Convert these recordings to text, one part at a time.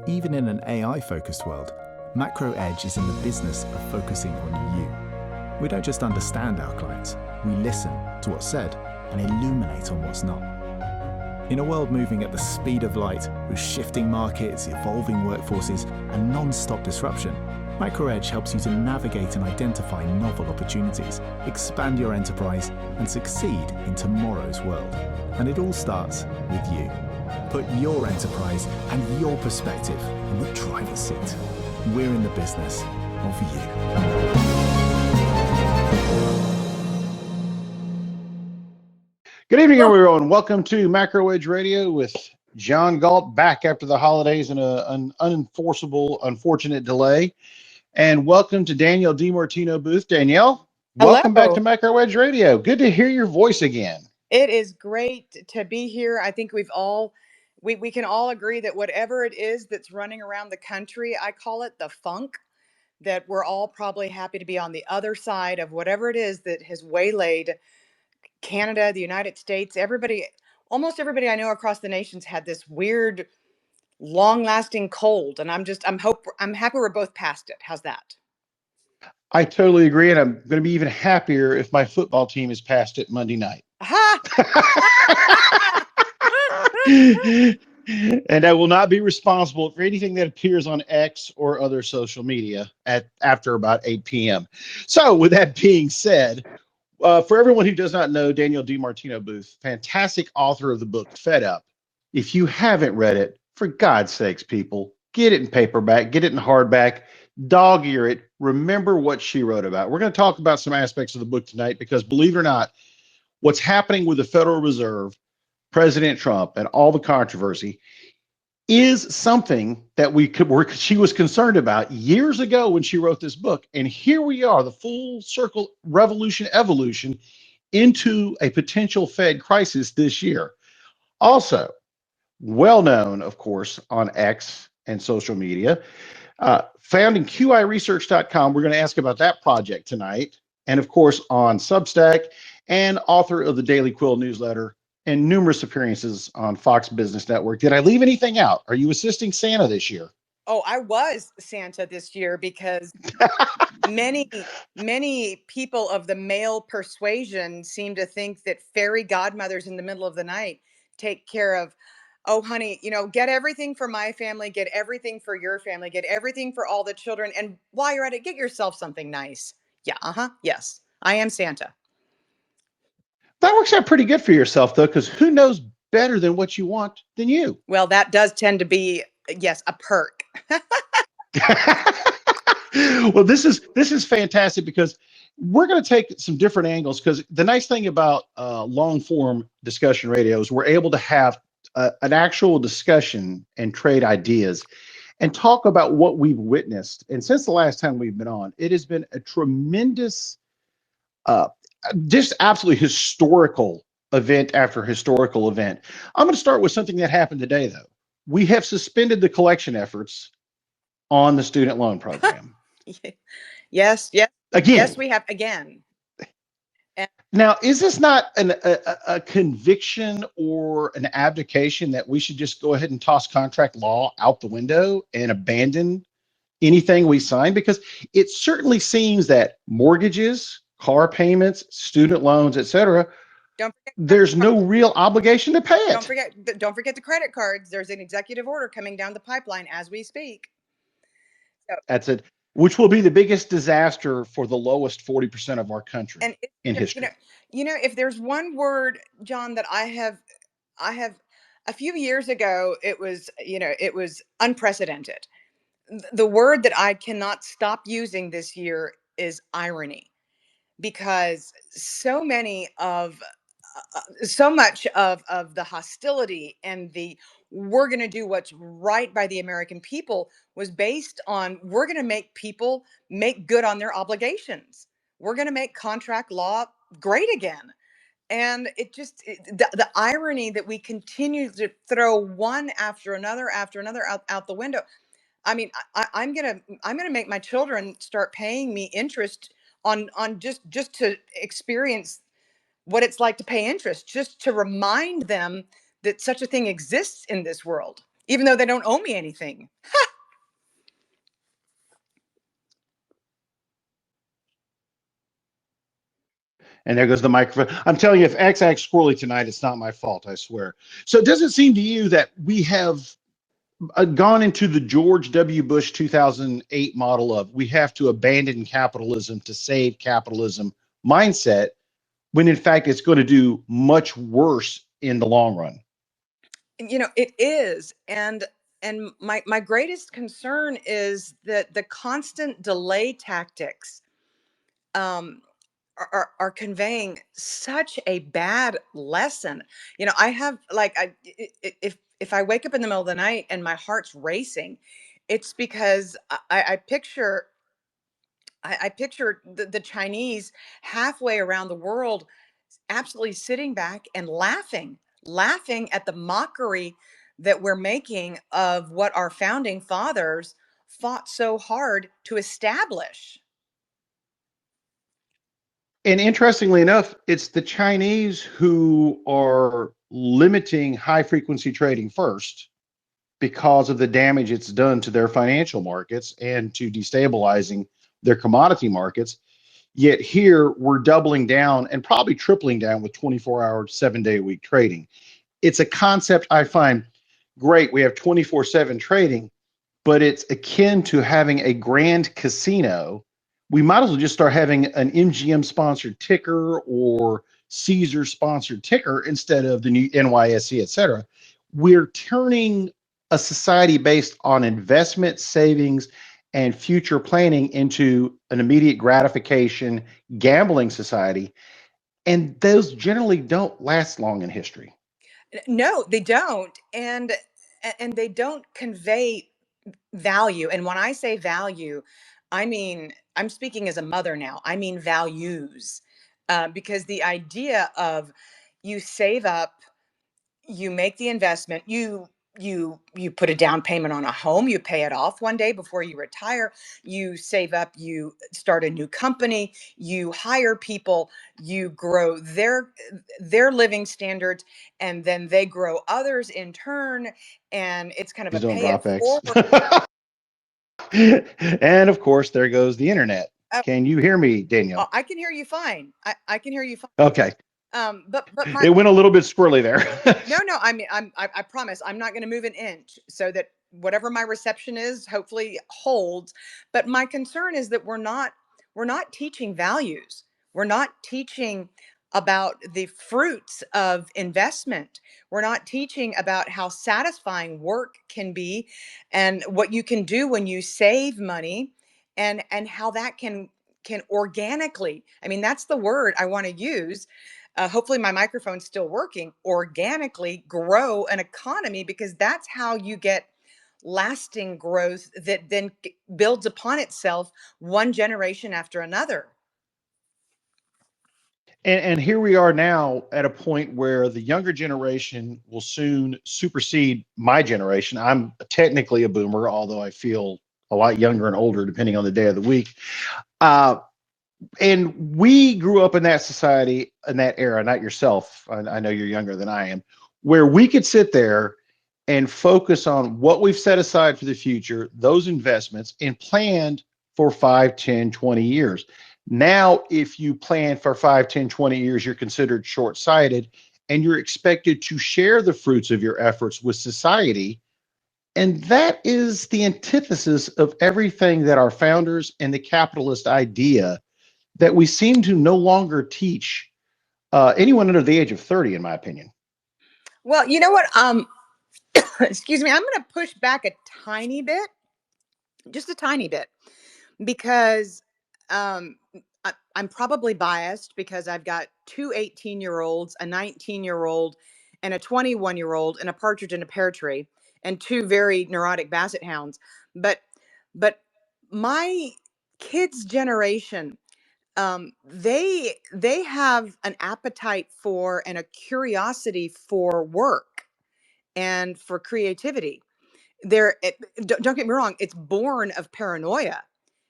Even in an AI-focused world, MacroEdge is in the business of focusing on you. We don't just understand our clients, we listen to what's said and illuminate on what's not. In a world moving at the speed of light, with shifting markets, evolving workforces, and non-stop disruption, MacroEdge helps you to navigate and identify novel opportunities, expand your enterprise, and succeed in tomorrow's world. And it all starts with you. Put your enterprise and your perspective in the driver's seat. We're in the business of you. Good evening, everyone. Welcome to MacroEdge Radio with John Galt, back after the holidays in an unfortunate delay. And welcome to Danielle DiMartino Booth. Danielle, welcome back to MacroEdge Radio. Good to hear your voice again. It is great to be here. I think we can all agree that whatever it is that's running around the country, I call it the funk, that we're all probably happy to be on the other side of whatever it is that has waylaid Canada, the United States. Almost everybody I know across the nation's had this weird, long-lasting cold, and I'm happy we're both past it. How's that? I totally agree, and I'm going to be even happier if my football team is past it Monday night. And I will not be responsible for anything that appears on X or other social media after about 8 p.m. So with that being said, for everyone who does not know, Danielle DiMartino Booth, fantastic author of the book Fed Up. If you haven't read it, for God's sakes, people, get it in paperback, get it in hardback, dog ear it, remember what she wrote about. We're going to talk about some aspects of the book tonight because, believe it or not, what's happening with the Federal Reserve, President Trump, and all the controversy is something that she was concerned about years ago when she wrote this book. And here we are, the full circle evolution into a potential Fed crisis this year. Also, well known, of course, on X and social media, founding QIResearch.com. We're going to ask about that project tonight. And of course, on Substack, and author of the Daily Quill newsletter and numerous appearances on Fox Business Network. Did I leave anything out? Are you assisting Santa this year? Oh, I was Santa this year because many people of the male persuasion seem to think that fairy godmothers in the middle of the night take care of, oh, honey, get everything for my family, get everything for your family, get everything for all the children. And while you're at it, get yourself something nice. Yeah, yes, I am Santa. That works out pretty good for yourself, though, because who knows better than what you want than you? Well, that does tend to be, yes, a perk. Well, this is fantastic because we're going to take some different angles, because the nice thing about long form discussion radio is we're able to have an actual discussion and trade ideas and talk about what we've witnessed. And since the last time we've been on, it has been a tremendous, just absolutely historical event after historical event. I'm going to start with something that happened today, though. We have suspended the collection efforts on the student loan program. Yes. Again. Yes, we have again. Now, is this not a conviction or an abdication that we should just go ahead and toss contract law out the window and abandon anything we sign? Because it certainly seems that mortgages, car payments, student loans, etc., there's no real obligation to pay it. Don't forget the credit cards. There's an executive order coming down the pipeline as we speak. So, that's it. Which will be the biggest disaster for the lowest 40% of our country in history. If there's one word, John, that I have a few years ago, it was unprecedented. The word that I cannot stop using this year is irony, because so much of the hostility and the we're going to do what's right by the American people was based on we're going to make people make good on their obligations. We're going to make contract law great again. And the irony that we continue to throw one after another out the window. I mean, I'm gonna make my children start paying me interest on just to experience what it's like to pay interest, just to remind them that such a thing exists in this world. even though they don't owe me anything. And there goes the microphone. I'm telling you, if X acts squirrely tonight, it's not my fault, I swear. So does it seem to you that we have gone into the George W. Bush 2008 model of we have to abandon capitalism to save capitalism mindset, when in fact it's going to do much worse in the long run? It is. And my greatest concern is that the constant delay tactics um, are conveying such a bad lesson. I have if I wake up in the middle of the night and my heart's racing, it's because I picture I picture the Chinese halfway around the world absolutely sitting back and laughing at the mockery that we're making of what our founding fathers fought so hard to establish. And interestingly enough, it's the Chinese who are limiting high frequency trading first because of the damage it's done to their financial markets and to destabilizing their commodity markets. Yet here we're doubling down and probably tripling down with 24-hour, 7-day-a-week trading. It's a concept I find great. We have 24/7 trading, but it's akin to having a grand casino. We might as well just start having an MGM sponsored ticker or Caesar sponsored ticker instead of the new NYSE, et cetera. We're turning a society based on investment, savings, and future planning into an immediate gratification gambling society. And those generally don't last long in history. No, they don't. And they don't convey value. And when I say value, I mean, I'm speaking as a mother now. I mean values. Because the idea of you save up, you make the investment, you put a down payment on a home, you pay it off one day before you retire, you save up, you start a new company, you hire people, you grow their living standards, and then they grow others in turn, and it's kind of a Please don't pay it drop X. forward. And of course, there goes the internet. uh, Can you hear me, Danielle? I can hear you fine. I can hear you fine. Okay. But my It went a little bit squirrely there. no, I mean, I promise I'm not going to move an inch so that whatever my reception is, hopefully holds. But my concern is that we're not teaching values. We're not teaching about the fruits of investment. We're not teaching about how satisfying work can be and what you can do when you save money, and how that can organically, I mean, that's the word I want to use. Hopefully my microphone's still working, organically grow an economy, because that's how you get lasting growth that then builds upon itself one generation after another. And here we are now at a point where the younger generation will soon supersede my generation. I'm technically a boomer, although I feel a lot younger and older depending on the day of the week. Uh, and we grew up in that society, in that era, not yourself. I know you're younger than I am, where we could sit there and focus on what we've set aside for the future, those investments, and planned for 5, 10, 20 years. Now, if you plan for 5, 10, 20 years, you're considered short-sighted, and you're expected to share the fruits of your efforts with society. And that is the antithesis of everything that our founders and the capitalist idea that we seem to no longer teach anyone under the age of 30, in my opinion. Well, you know what? Excuse me, I'm going to push back a tiny bit, just a tiny bit, because um, I'm probably biased because I've got two 18-year-olds, a 19-year-old, and a 21-year-old, and a partridge in a pear tree, and two very neurotic basset hounds. But my kids' generation, they have an appetite for and a curiosity for work and for creativity. Don't get me wrong, it's born of paranoia.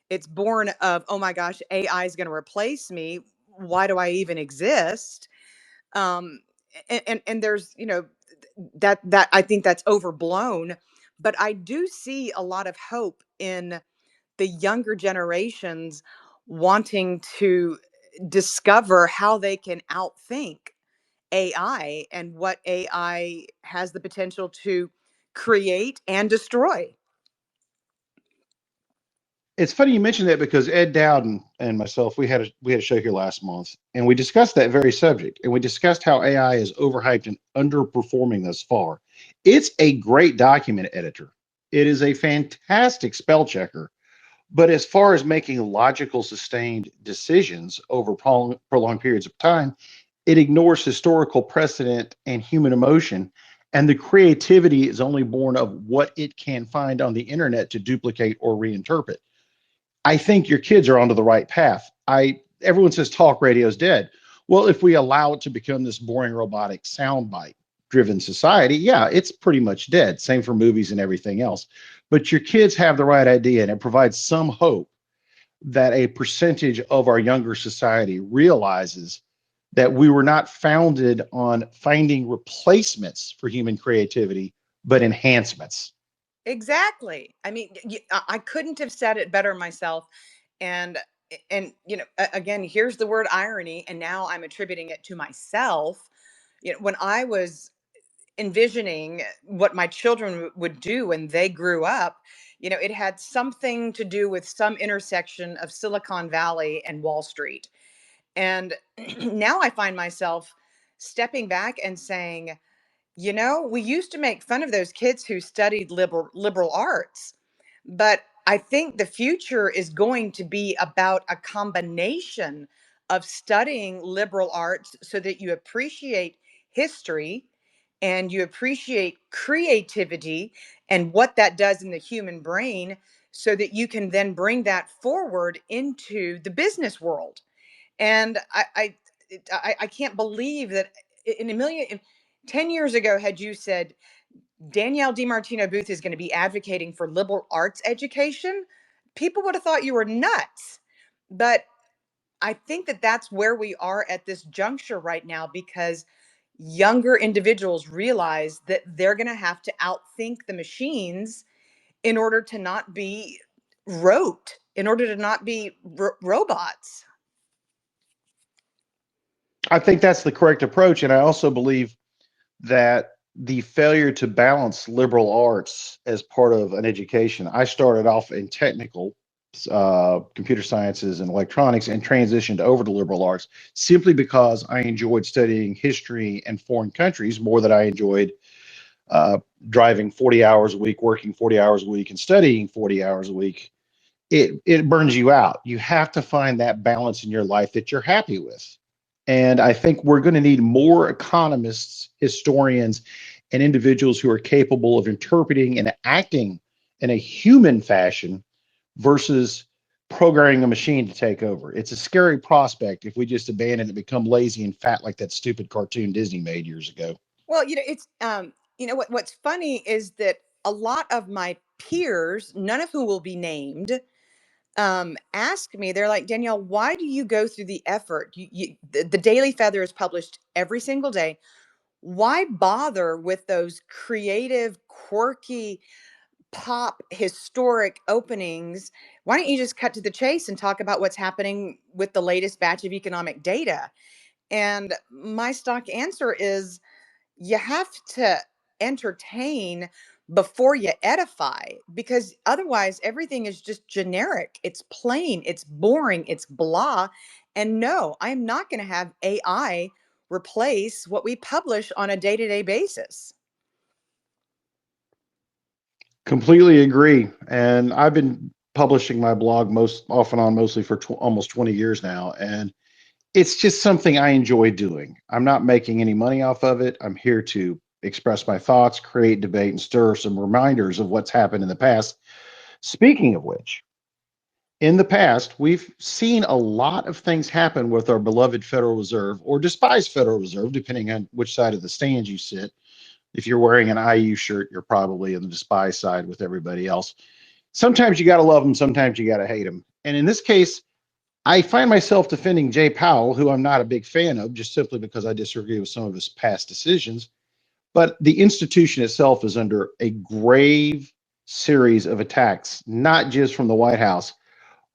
It's born of, oh my gosh, AI is going to replace me. Why do I even exist? Um, and there's, that I think that's overblown. But I do see a lot of hope in the younger generations wanting to discover how they can outthink AI and what AI has the potential to create and destroy. It's funny you mentioned that because Ed Dowden and myself, we had a show here last month, and we discussed that very subject, and we discussed how AI is overhyped and underperforming thus far. It's a great document editor. It is a fantastic spell checker, but as far as making logical, sustained decisions over prolonged periods of time, it ignores historical precedent and human emotion. And the creativity is only born of what it can find on the internet to duplicate or reinterpret. I think your kids are onto the right path. Everyone says talk radio is dead. Well, if we allow it to become this boring robotic soundbite driven society, yeah, it's pretty much dead. Same for movies and everything else. But your kids have the right idea, and it provides some hope that a percentage of our younger society realizes that we were not founded on finding replacements for human creativity, but enhancements. Exactly. I mean, I couldn't have said it better myself. And again, here's the word irony, and now I'm attributing it to myself. When I was envisioning what my children would do when they grew up, it had something to do with some intersection of Silicon Valley and Wall Street. And now I find myself stepping back and saying, we used to make fun of those kids who studied liberal arts, but I think the future is going to be about a combination of studying liberal arts so that you appreciate history and you appreciate creativity and what that does in the human brain so that you can then bring that forward into the business world. And I can't believe that in 10 years ago, had you said Danielle DiMartino Booth is going to be advocating for liberal arts education, people would have thought you were nuts. But I think that that's where we are at this juncture right now, because younger individuals realize that they're going to have to outthink the machines in order to not be rote, in order to not be robots. I think that's the correct approach. And I also believe that the failure to balance liberal arts as part of an education, I started off in technical computer sciences and electronics and transitioned over to liberal arts simply because I enjoyed studying history and foreign countries more than I enjoyed driving 40 hours a week, working 40 hours a week, and studying 40 hours a week. It burns you out. You have to find that balance in your life that you're happy with. And I think we're going to need more economists, historians, and individuals who are capable of interpreting and acting in a human fashion versus programming a machine to take over. It's a scary prospect if we just abandon it and become lazy and fat like that stupid cartoon Disney made years ago. Well, it's what's funny is that a lot of my peers, none of whom will be named, ask me, they're like, Danielle, why do you go through the effort? The Daily Feather is published every single day. Why bother with those creative, quirky, pop, historic openings? Why don't you just cut to the chase and talk about what's happening with the latest batch of economic data? And my stock answer is, you have to entertain before you edify, because otherwise everything is just generic. It's plain, it's boring, it's blah. And no, I'm not going to have AI replace what we publish on a day-to-day basis. Completely agree. And I've been publishing my blog most often on mostly for almost 20 years now. And it's just something I enjoy doing. I'm not making any money off of it. I'm here to express my thoughts, create debate, and stir some reminders of what's happened in the past. Speaking of which, in the past, we've seen a lot of things happen with our beloved Federal Reserve or despised Federal Reserve, depending on which side of the stand you sit. If you're wearing an IU shirt, you're probably on the despised side with everybody else. Sometimes you got to love them, sometimes you got to hate them. And in this case, I find myself defending Jay Powell, who I'm not a big fan of, just simply because I disagree with some of his past decisions. But the institution itself is under a grave series of attacks, not just from the White House,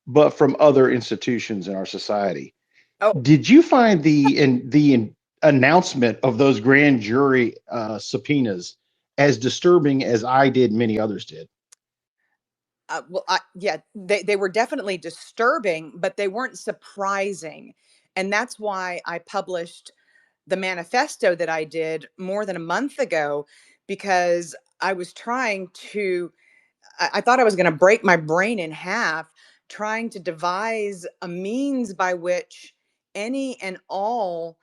but from other institutions in our society. Oh, Did you find the announcement of those grand jury subpoenas as disturbing as I did, many others did? yeah, they were definitely disturbing, but they weren't surprising. And that's why I published the manifesto that I did more than a month ago, because I was trying to, I thought I was going to break my brain in half, trying to devise a means by which any and all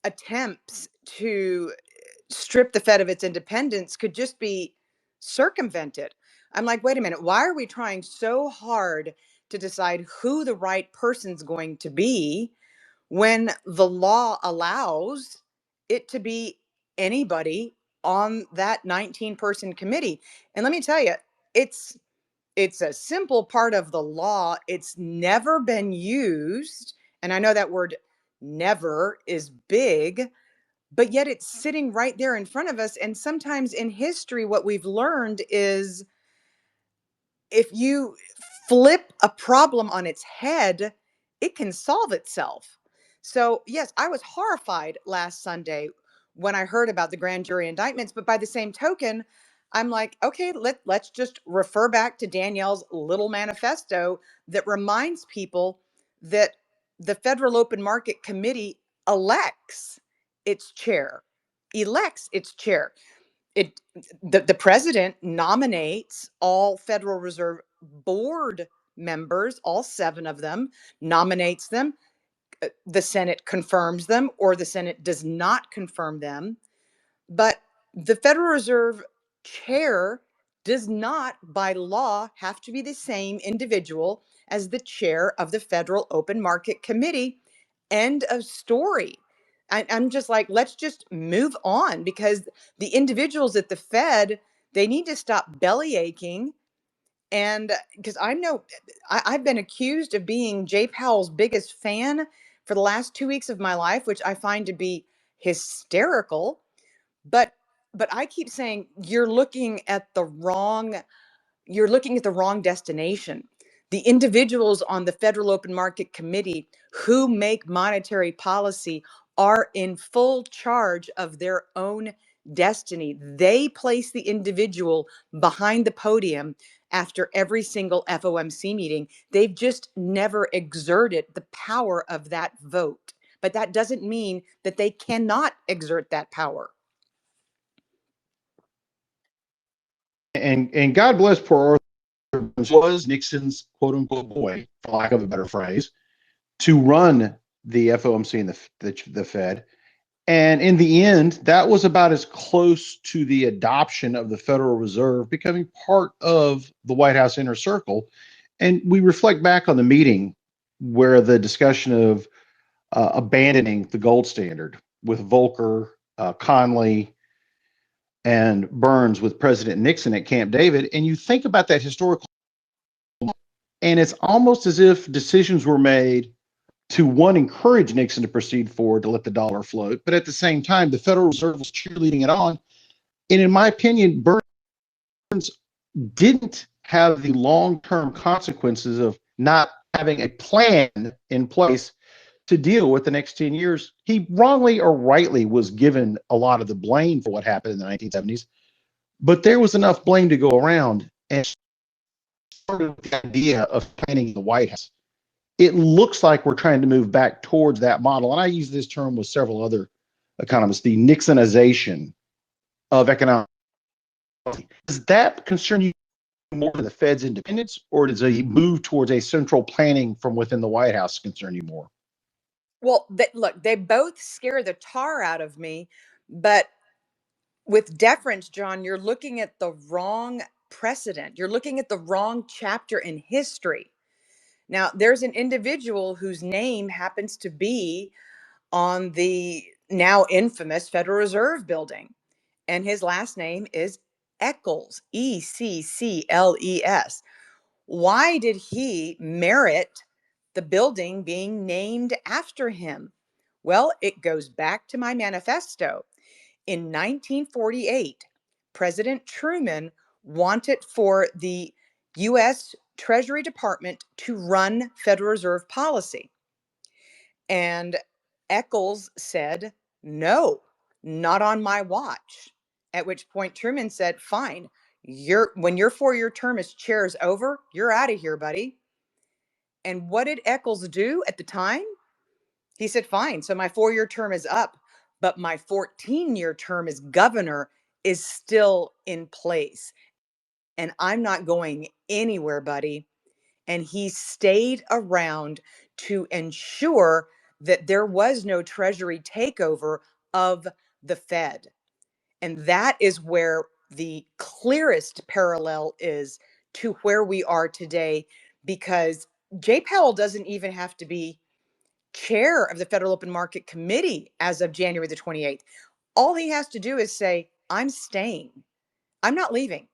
attempts to strip the Fed of its independence could just be circumvented. I'm like, wait a minute, why are we trying so hard to decide who the right person's going to be when the law allows it to be anybody on that 19-person committee? And let me tell you, it's it's a simple part of the law. It's never been used, and I know that word never is big, but yet it's sitting right there in front of us. And sometimes in history, what we've learned is if you flip a problem on its head, it can solve itself. So, yes, I was horrified last Sunday when I heard about the grand jury indictments. But by the same token, I'm like, okay, let's just refer back to Danielle's little manifesto that reminds people that the Federal Open Market Committee elects its chair, elects its chair. The president nominates all Federal Reserve Board members, all 7 of them, nominates them. The Senate confirms them, or the Senate does not confirm them. But the Federal Reserve chair does not, by law, have to be the same individual as the chair of the Federal Open Market Committee. End of story. I'm just like, let's just move on, because the individuals at the Fed, they need to stop belly aching. And because I know I've been accused of being Jay Powell's biggest fan for the last 2 weeks of my life, which I find to be hysterical. But I keep saying you're looking at the wrong destination. The individuals on the Federal Open Market Committee who make monetary policy are in full charge of their own destiny. They place the individual behind the podium after every single FOMC meeting. They've just never exerted the power of that vote. But that doesn't mean that they cannot exert that power. And God bless poor Arthur Burns, was Nixon's quote unquote boy, for lack of a better phrase, to run the FOMC and the Fed. And in the end, that was about as close to the adoption of the Federal Reserve becoming part of the White House inner circle. And we reflect back on the meeting where the discussion of abandoning the gold standard with Volcker, Conley, and Burns with President Nixon at Camp David. And you think about that historical, and it's almost as if decisions were made to, one, encourage Nixon to proceed forward to let the dollar float, but at the same time, the Federal Reserve was cheerleading it on. And in my opinion, Burns didn't have the long-term consequences of not having a plan in place to deal with the next 10 years. He wrongly or rightly was given a lot of the blame for what happened in the 1970s, but there was enough blame to go around. And started with the idea of planning the White House. It looks like we're trying to move back towards that model. And I use this term with several other economists, the Nixonization of economic policy. Does that concern you more than the Fed's independence, or does a move towards a central planning from within the White House concern you more? Well, look, they both scare the tar out of me, but with deference, John, you're looking at the wrong precedent. You're looking at the wrong chapter in history. Now, there's an individual whose name happens to be on the now infamous Federal Reserve building, and his last name is Eccles, Eccles. Why did he merit the building being named after him? Well, it goes back to my manifesto. In 1948, President Truman wanted for the U.S. Treasury Department to run Federal Reserve policy. And Eccles said, no, not on my watch. At which point Truman said, fine, when your 4-year term as chair is over, you're out of here, buddy. And what did Eccles do at the time? He said, fine, so my 4-year term is up, but my 14-year term as governor is still in place. And I'm not going anywhere, buddy. And he stayed around to ensure that there was no Treasury takeover of the Fed. And that is where the clearest parallel is to where we are today, because Jay Powell doesn't even have to be chair of the Federal Open Market Committee as of January the 28th. All he has to do is say, I'm staying. I'm not leaving.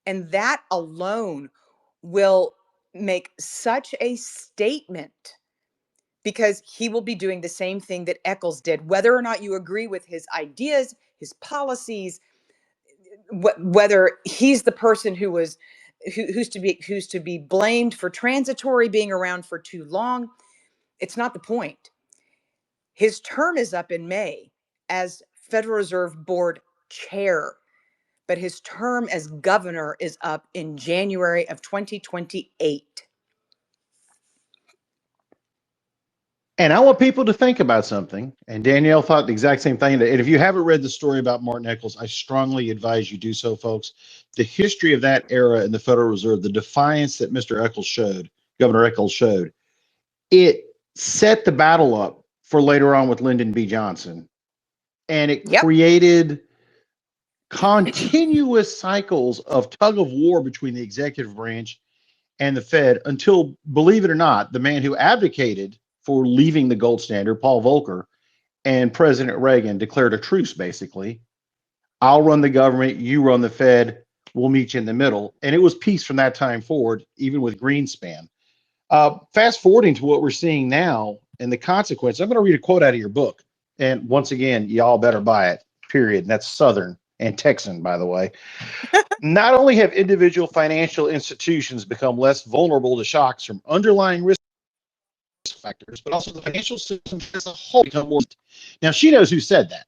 And that alone will make such a statement, because he will be doing the same thing that Eccles did, whether or not you agree with his ideas, his policies, whether he's the person who's to be blamed for transitory being around for too long. It's not the point. His term is up in May as Federal Reserve Board chair, but his term as governor is up in January of 2028. And I want people to think about something. And Danielle thought the exact same thing. And if you haven't read the story about Martin Eccles, I strongly advise you do so, folks. The history of that era in the Federal Reserve, the defiance that Mr. Eccles showed, Governor Eccles showed, it set the battle up for later on with Lyndon B. Johnson. And it created continuous cycles of tug of war between the executive branch and the Fed until, believe it or not, the man who advocated for leaving the gold standard, Paul Volcker, and President Reagan declared a truce, basically. I'll run the government, you run the Fed, we'll meet you in the middle. And it was peace from that time forward, even with Greenspan. Fast forwarding to what we're seeing now and the consequence, I'm going to read a quote out of your book. And once again, y'all better buy it, period. And that's Southern and Texan, by the way. Not only have individual financial institutions become less vulnerable to shocks from underlying risk factors, but also the financial system as a whole become more. Now, she knows who said that.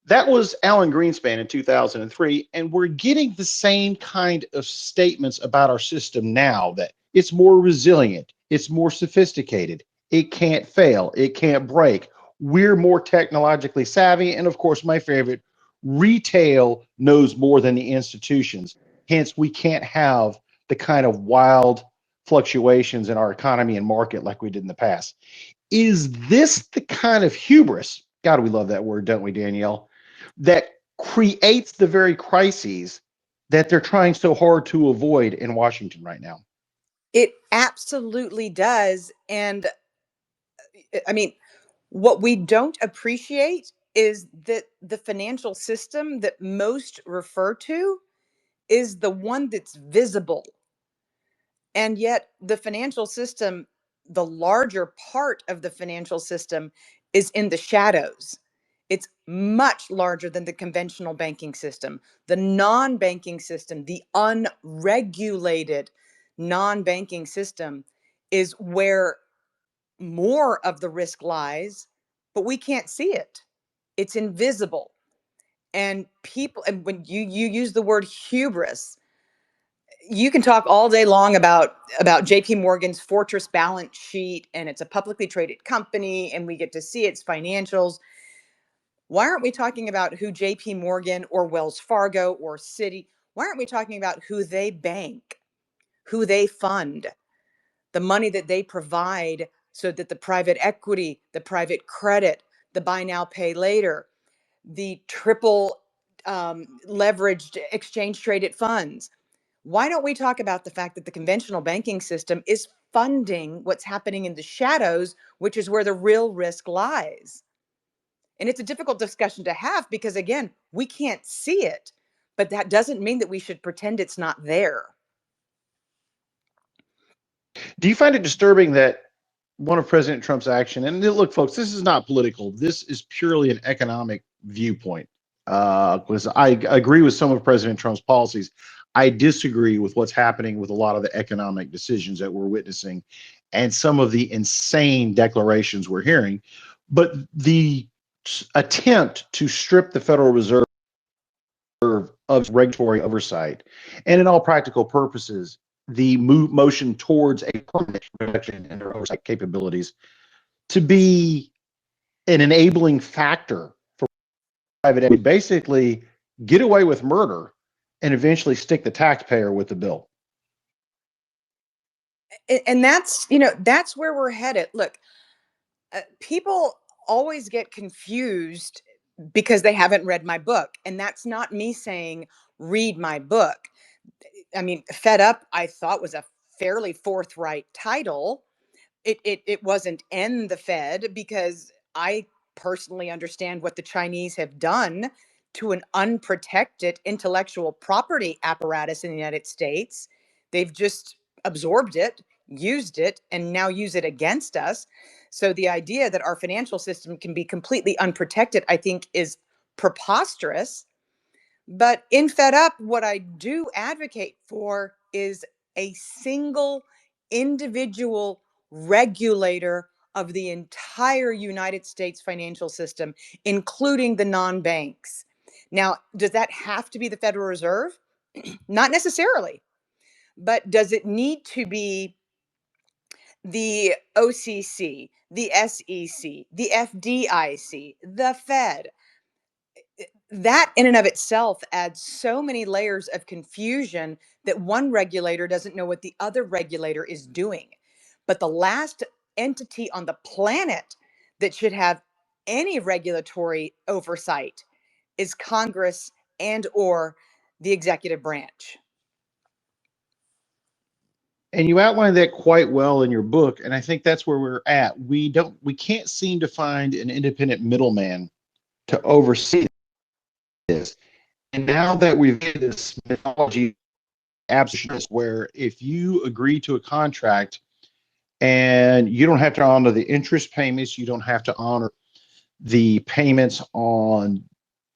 That was Alan Greenspan in 2003, and we're getting the same kind of statements about our system now, that it's more resilient, it's more sophisticated, it can't fail, it can't break. We're more technologically savvy, and of course, my favorite, retail knows more than the institutions. Hence, we can't have the kind of wild fluctuations in our economy and market like we did in the past. Is this the kind of hubris, God, we love that word, don't we, Danielle, that creates the very crises that they're trying so hard to avoid in Washington right now? It absolutely does. And I mean, what we don't appreciate is that the financial system that most refer to is the one that's visible. And yet the financial system, the larger part of the financial system, is in the shadows. It's much larger than the conventional banking system. The non-banking system, the unregulated non-banking system, is where more of the risk lies, but we can't see it. It's invisible. And people, and when you use the word hubris, you can talk all day long about JP Morgan's fortress balance sheet, and it's a publicly traded company and we get to see its financials. Why aren't we talking about who JP Morgan or Wells Fargo or Citi, why aren't we talking about who they bank, who they fund, the money that they provide so that the private equity, the private credit, the buy now, pay later, the triple leveraged exchange traded funds. Why don't we talk about the fact that the conventional banking system is funding what's happening in the shadows, which is where the real risk lies? And it's a difficult discussion to have because, again, we can't see it, but that doesn't mean that we should pretend it's not there. Do you find it disturbing that one of President Trump's action, and look, folks, this is not political, this is purely an economic viewpoint, because I agree with some of President Trump's policies. I disagree with what's happening with a lot of the economic decisions that we're witnessing and some of the insane declarations we're hearing. But the attempt to strip the Federal Reserve of regulatory oversight, and in all practical purposes, the motion towards a permanent reduction in their oversight capabilities to be an enabling factor for private equity, basically get away with murder and eventually stick the taxpayer with the bill. And that's, that's where we're headed. Look, people always get confused because they haven't read my book. And that's not me saying, read my book. I mean, Fed Up, I thought, was a fairly forthright title. It wasn't End the Fed, because I personally understand what the Chinese have done to an unprotected intellectual property apparatus in the United States. They've just absorbed it, used it, and now use it against us. So the idea that our financial system can be completely unprotected, I think, is preposterous. But in Fed Up, what I do advocate for is a single individual regulator of the entire United States financial system, including the non-banks. Now, does that have to be the Federal Reserve? Not necessarily. But does it need to be the OCC, the SEC, the FDIC, the Fed? That in and of itself adds so many layers of confusion that one regulator doesn't know what the other regulator is doing. But the last entity on the planet that should have any regulatory oversight is Congress and or the executive branch. And you outline that quite well in your book, and I think that's where we're at. We can't seem to find an independent middleman to oversee this. And now that we've had this methodology absence, where if you agree to a contract and you don't have to honor the interest payments, you don't have to honor the payments on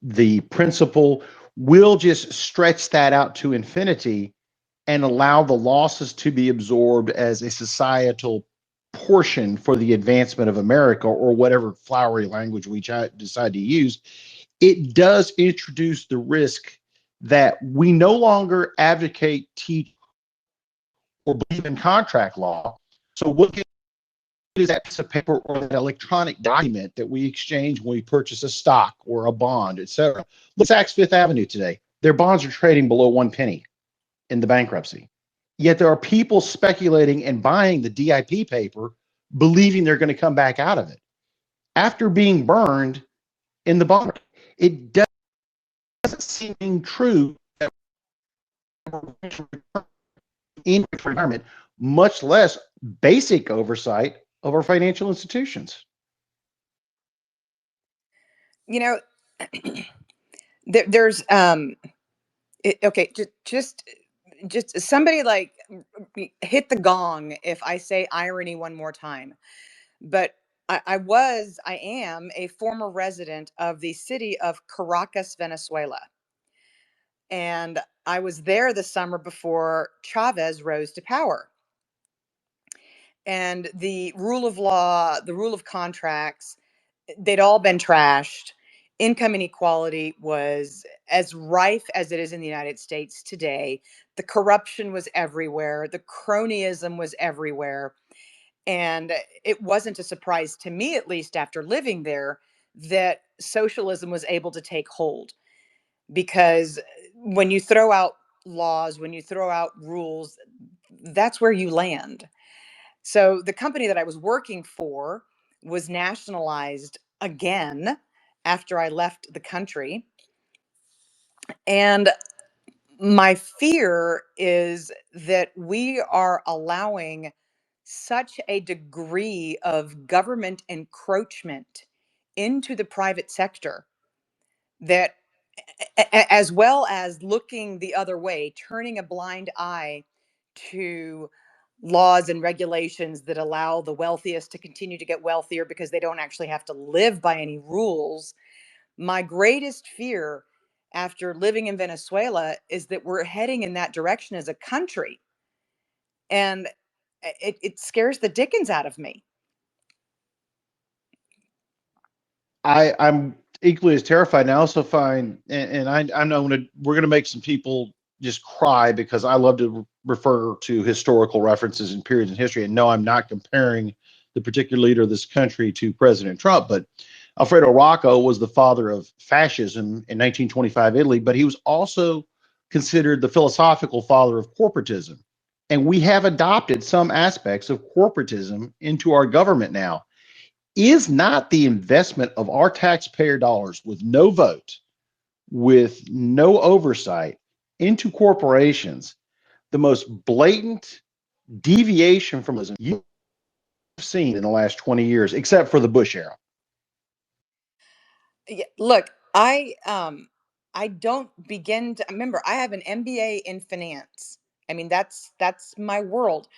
the principal, we'll just stretch that out to infinity and allow the losses to be absorbed as a societal portion for the advancement of America, or whatever flowery language we decide to use. It does introduce the risk that we no longer advocate, teach, or believe in contract law. So what is that piece of paper or that electronic document that we exchange when we purchase a stock or a bond, et cetera? Look at Saks Fifth Avenue today. Their bonds are trading below 1 penny in the bankruptcy. Yet there are people speculating and buying the DIP paper, believing they're going to come back out of it after being burned in the bond. It doesn't seem true that in the environment, much less basic oversight of our financial institutions. There's okay, just somebody like hit the gong if I say irony one more time. But I am a former resident of the city of Caracas, Venezuela. And I was there the summer before Chavez rose to power. And the rule of law, the rule of contracts, they'd all been trashed. Income inequality was as rife as it is in the United States today. The corruption was everywhere. The cronyism was everywhere. And it wasn't a surprise to me, at least after living there, that socialism was able to take hold. Because when you throw out laws, when you throw out rules, that's where you land. So the company that I was working for was nationalized again after I left the country. And my fear is that we are allowing such a degree of government encroachment into the private sector that, as well as looking the other way, turning a blind eye to laws and regulations that allow the wealthiest to continue to get wealthier because they don't actually have to live by any rules, My greatest fear after living in Venezuela is that we're heading in that direction as a country. And it scares the dickens out of me. I'm equally as terrified. And I also find, and I know we're going to make some people just cry because I love to refer to historical references and periods in history. And no, I'm not comparing the particular leader of this country to President Trump, but Alfredo Rocco was the father of fascism in 1925 Italy, but he was also considered the philosophical father of corporatism. And we have adopted some aspects of corporatism into our government now. Is not the investment of our taxpayer dollars with no vote, with no oversight into corporations, the most blatant deviation from you've seen in the last 20 years, except for the Bush era? Yeah, look, I don't begin to remember. I have an MBA in finance. I mean, that's my world.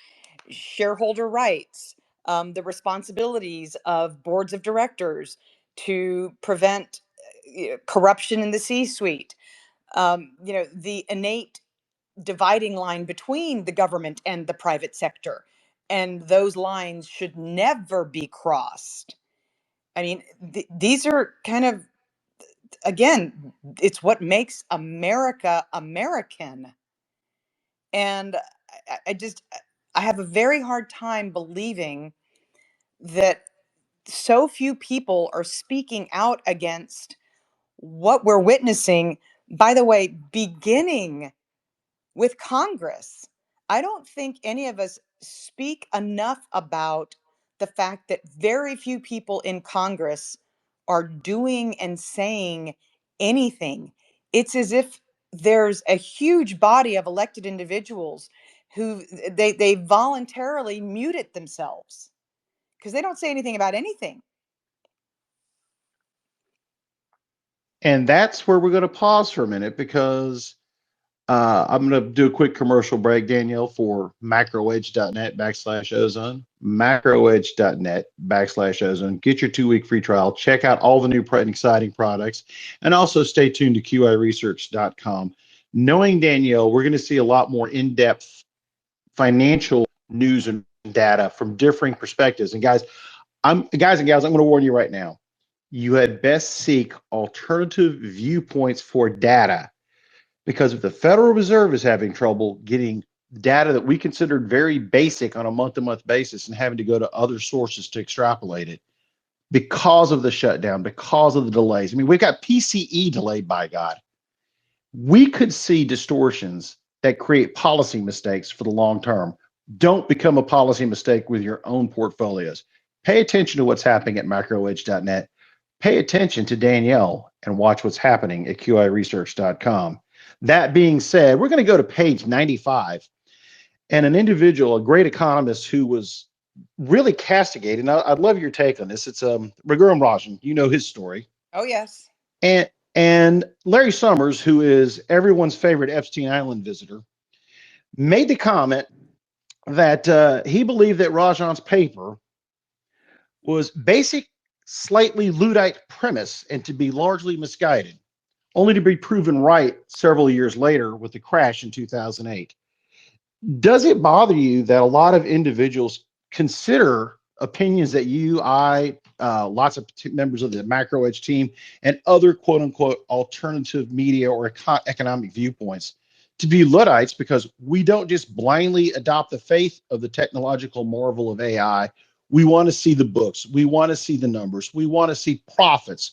Shareholder rights, the responsibilities of boards of directors to prevent corruption in the C-suite. The innate dividing line between the government and the private sector, and those lines should never be crossed. I mean, these are kind of, again, it's what makes America American. And I have a very hard time believing that so few people are speaking out against what we're witnessing, by the way, beginning with Congress. I don't think any of us speak enough about the fact that very few people in Congress are doing and saying anything. It's as if there's a huge body of elected individuals who they voluntarily muted themselves because they don't say anything about anything. And that's where we're going to pause for a minute because I'm going to do a quick commercial break, Danielle, for macroedge.net/ozone, macroedge.net/ozone. Get your 2-week free trial. Check out all the new and exciting products. And also stay tuned to QIResearch.com. Knowing Danielle, we're going to see a lot more in-depth financial news and data from differing perspectives. And guys and gals, I'm going to warn you right now. You had best seek alternative viewpoints for data, because if the Federal Reserve is having trouble getting data that we considered very basic on a month-to-month basis and having to go to other sources to extrapolate it because of the shutdown, because of the delays. I mean, we've got PCE delayed, by God. We could see distortions that create policy mistakes for the long term. Don't become a policy mistake with your own portfolios. Pay attention to what's happening at macroedge.net. Pay attention to Danielle and watch what's happening at QIresearch.com. That being said, we're going to go to page 95. And an individual, a great economist who was really castigated, and I'd love your take on this. It's Raghuram Rajan. You know his story. Oh, yes. And Larry Summers, who is everyone's favorite Epstein Island visitor, made the comment that he believed that Rajan's paper was basic, slightly Luddite premise and to be largely misguided, only to be proven right several years later with the crash in 2008. Does it bother you that a lot of individuals consider opinions that lots of members of the MacroEdge team and other quote unquote alternative media or economic viewpoints to be Luddites because we don't just blindly adopt the faith of the technological marvel of AI? We want to see the books. We want to see the numbers. We want to see profits.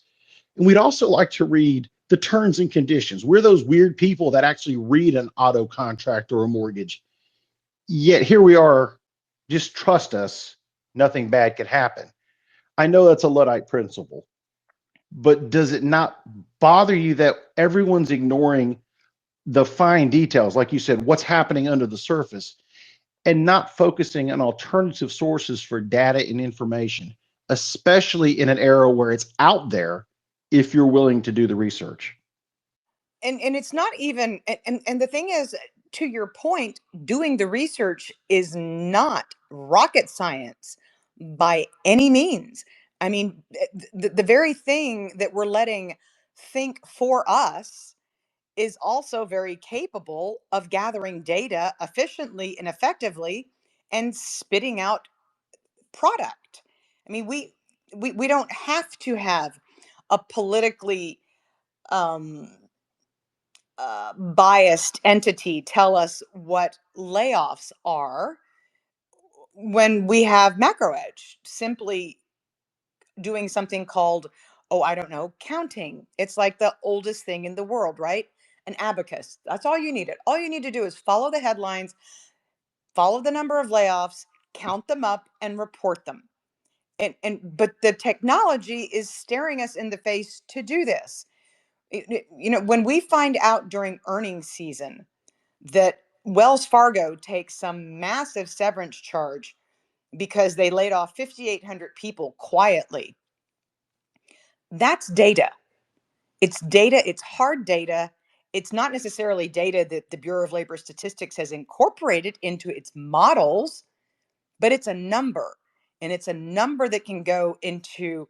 And we'd also like to read the terms and conditions. We're those weird people that actually read an auto contract or a mortgage. Yet here we are, just trust us, nothing bad could happen. I know that's a Luddite principle, but does it not bother you that everyone's ignoring the fine details, like you said, what's happening under the surface, and not focusing on alternative sources for data and information, especially in an era where it's out there if you're willing to do the research? And it's not even, and the thing is, to your point, doing the research is not rocket science by any means. I mean, the very thing that we're letting think for us is also very capable of gathering data efficiently and effectively and spitting out product. I mean, we don't have to have a politically um, biased entity tell us what layoffs are when we have MacroEdge simply doing something called, oh, I don't know, counting. It's like the oldest thing in the world, right? An abacus. That's all you need. All you need to do is follow the headlines, follow the number of layoffs, count them up, and report them. But the technology is staring us in the face to do this. When we find out during earnings season that Wells Fargo takes some massive severance charge because they laid off 5,800 people quietly, that's data. It's data, it's hard data. It's not necessarily data that the Bureau of Labor Statistics has incorporated into its models, but it's a number. And it's a number that can go into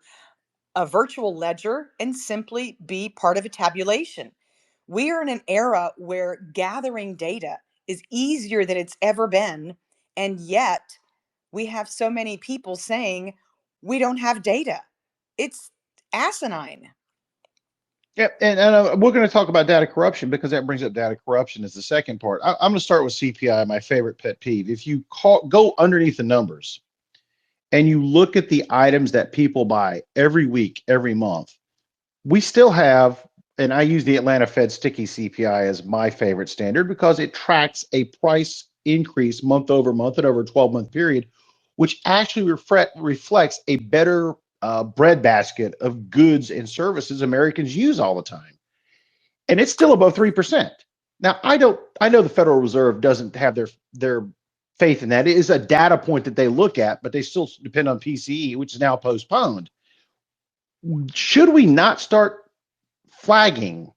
a virtual ledger and simply be part of a tabulation. We are in an era where gathering data is easier than it's ever been. And yet we have so many people saying we don't have data. It's asinine. Yeah, and we're going to talk about data corruption because that brings up data corruption as the second part. I'm going to start with CPI, my favorite pet peeve. If you go underneath the numbers and you look at the items that people buy every week, every month, we still have, and I use the Atlanta Fed sticky CPI as my favorite standard because it tracks a price increase month over month and over a 12-month period, which actually reflects a better breadbasket of goods and services Americans use all the time. And it's still above 3%. Now, I know the Federal Reserve doesn't have their faith in that. It is a data point that they look at, but they still depend on PCE, which is now postponed. Should we not start flagging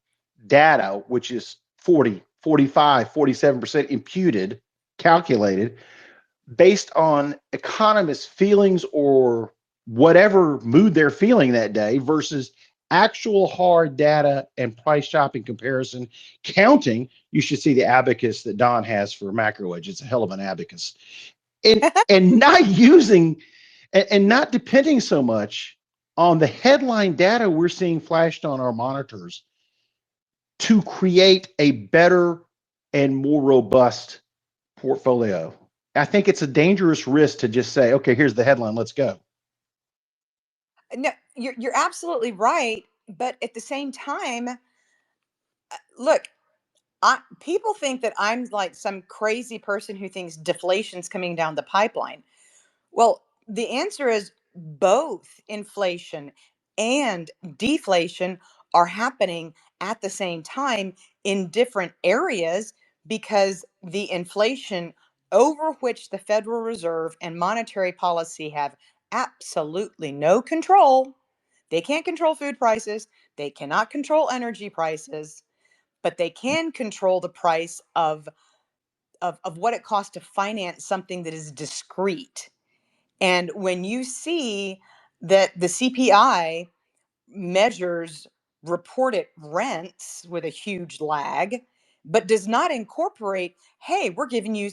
data, which is 40, 45, 47% imputed, calculated, based on economists' feelings or whatever mood they're feeling that day versus actual hard data and price shopping comparison counting? You should see the abacus that Don has for MacroEdge. It's a hell of an abacus. And not using and not depending so much on the headline data we're seeing flashed on our monitors to create a better and more robust portfolio. I think it's a dangerous risk to just say, okay, here's the headline, let's go. No, you're absolutely right. But at the same time, look, people think that I'm like some crazy person who thinks deflation's coming down the pipeline. Well, the answer is both inflation and deflation are happening at the same time in different areas because the inflation over which the Federal Reserve and monetary policy have absolutely no control. They can't control food prices, they cannot control energy prices, but they can control the price of what it costs to finance something that is discrete. And when you see that the CPI measures reported rents with a huge lag, but does not incorporate, hey, we're giving you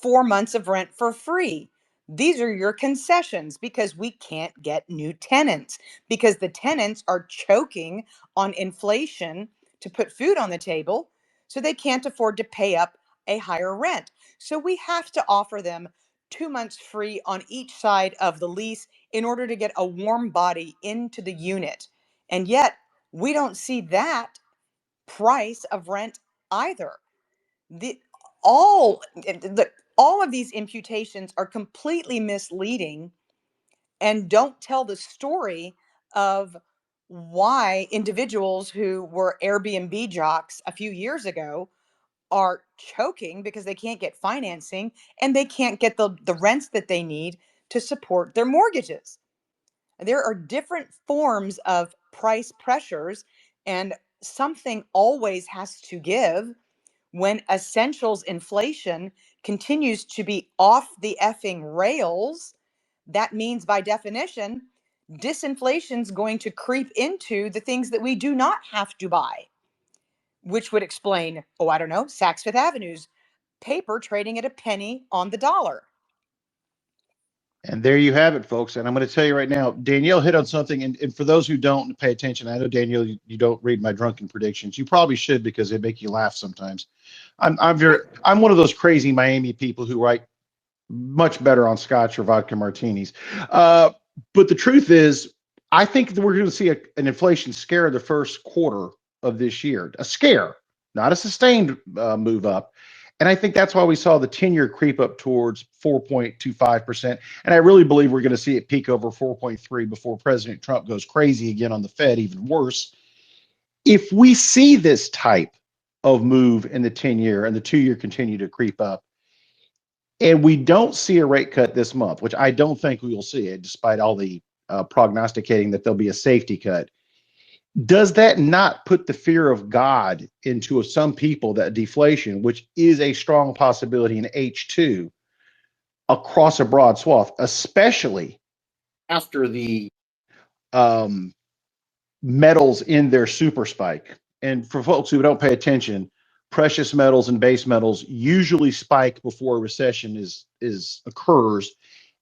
4 months of rent for free. These are your concessions because we can't get new tenants because the tenants are choking on inflation to put food on the table. So they can't afford to pay up a higher rent. So we have to offer them 2 months free on each side of the lease in order to get a warm body into the unit. And yet, we don't see that price of rent either. The all the, all of these imputations are completely misleading and don't tell the story of why individuals who were Airbnb jocks a few years ago are choking because they can't get financing and they can't get the rents that they need to support their mortgages. There are different forms of price pressures, and something always has to give when essentials inflation continues to be off the effing rails. That means, by definition, disinflation is going to creep into the things that we do not have to buy, which would explain, oh, I don't know, Saks Fifth Avenue's paper trading at a penny on the dollar. And there you have it, folks. And I'm going to tell you right now, Danielle hit on something. And for those who don't pay attention, I know, Danielle, you don't read my drunken predictions. You probably should, because they make you laugh sometimes. I'm one of those crazy Miami people who write much better on scotch or vodka martinis. But the truth is, I think that we're going to see an inflation scare the first quarter of this year. A scare, not a sustained move up. And I think that's why we saw the 10-year creep up towards 4.25%. And I really believe we're going to see it peak over 4.3 before President Trump goes crazy again on the Fed, even worse. If we see this type of move in the 10-year and the 2-year continue to creep up, and we don't see a rate cut this month, which I don't think we will see it, despite all the prognosticating that there'll be a safety cut, does that not put the fear of God into some people that deflation, which is a strong possibility in H2 across a broad swath, especially after the metals in their super spike? And for folks who don't pay attention, precious metals and base metals usually spike before a recession occurs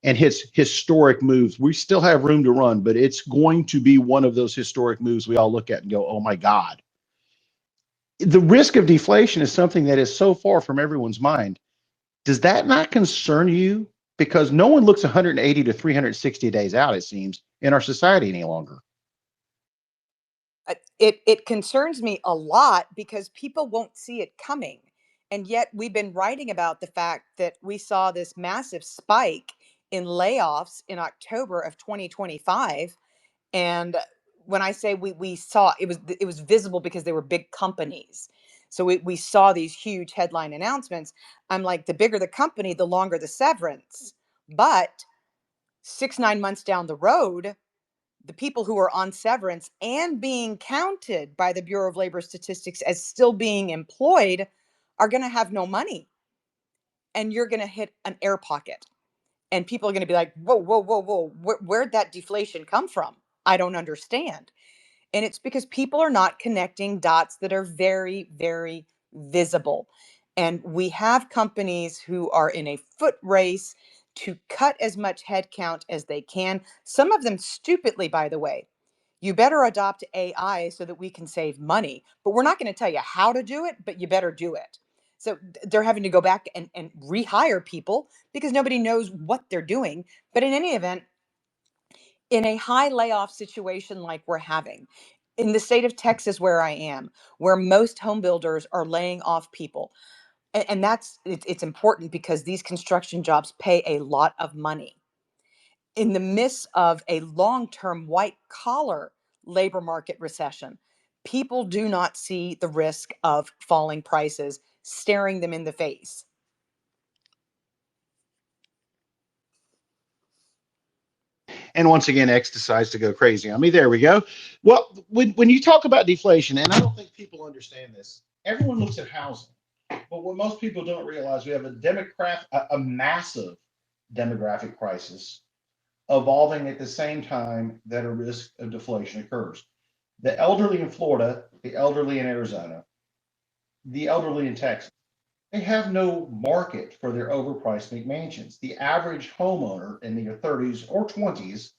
and hits historic moves. We still have room to run, but it's going to be one of those historic moves we all look at and go, oh my God. The risk of deflation is something that is so far from everyone's mind. Does that not concern you? Because no one looks 180 to 360 days out, it seems, in our society any longer. It concerns me a lot because people won't see it coming. And yet we've been writing about the fact that we saw this massive spike in layoffs in October of 2025. And when I say we saw, it was visible because they were big companies. So we saw these huge headline announcements. I'm like, the bigger the company, the longer the severance. But 6-9 months down the road, the people who are on severance and being counted by the Bureau of Labor Statistics as still being employed are going to have no money. And you're going to hit an air pocket. And people are going to be like, whoa, whoa, whoa, whoa, where'd that deflation come from? I don't understand. And it's because people are not connecting dots that are very, very visible. And we have companies who are in a foot race to cut as much headcount as they can. Some of them stupidly, by the way. You better adopt AI so that we can save money. But we're not going to tell you how to do it, but you better do it. So they're having to go back and rehire people because nobody knows what they're doing. But in any event, in a high layoff situation like we're having, in the state of Texas where I am, where most home builders are laying off people, and it's important because these construction jobs pay a lot of money. In the midst of a long-term white collar labor market recession, people do not see the risk of falling prices staring them in the face. And once again, X decides to go crazy on me. There we go. Well, when you talk about deflation, and I don't think people understand this, everyone looks at housing. But what most people don't realize, we have a massive demographic crisis evolving at the same time that a risk of deflation occurs. The elderly in Florida, the elderly in Arizona, the elderly in Texas, they have no market for their overpriced McMansions. The average homeowner in their 30s or 20s,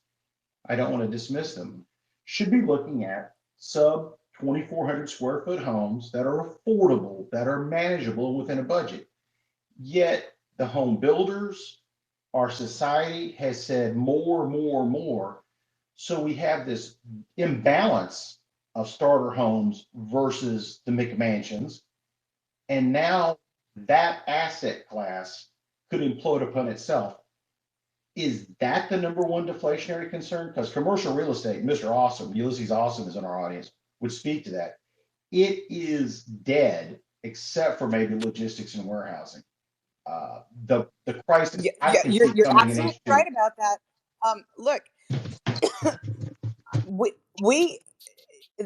I don't want to dismiss them, should be looking at sub 2,400 square foot homes that are affordable, that are manageable within a budget. Yet the home builders, our society has said more, more, more. So we have this imbalance of starter homes versus the McMansions. And now that asset class could implode upon itself. Is that the number one deflationary concern? Because commercial real estate, Mr. Awesome, Ulysses Awesome is in our audience, would speak to that. It is dead, except for maybe logistics and warehousing. The crisis, I can see You're coming in absolutely H2. right about that. Look,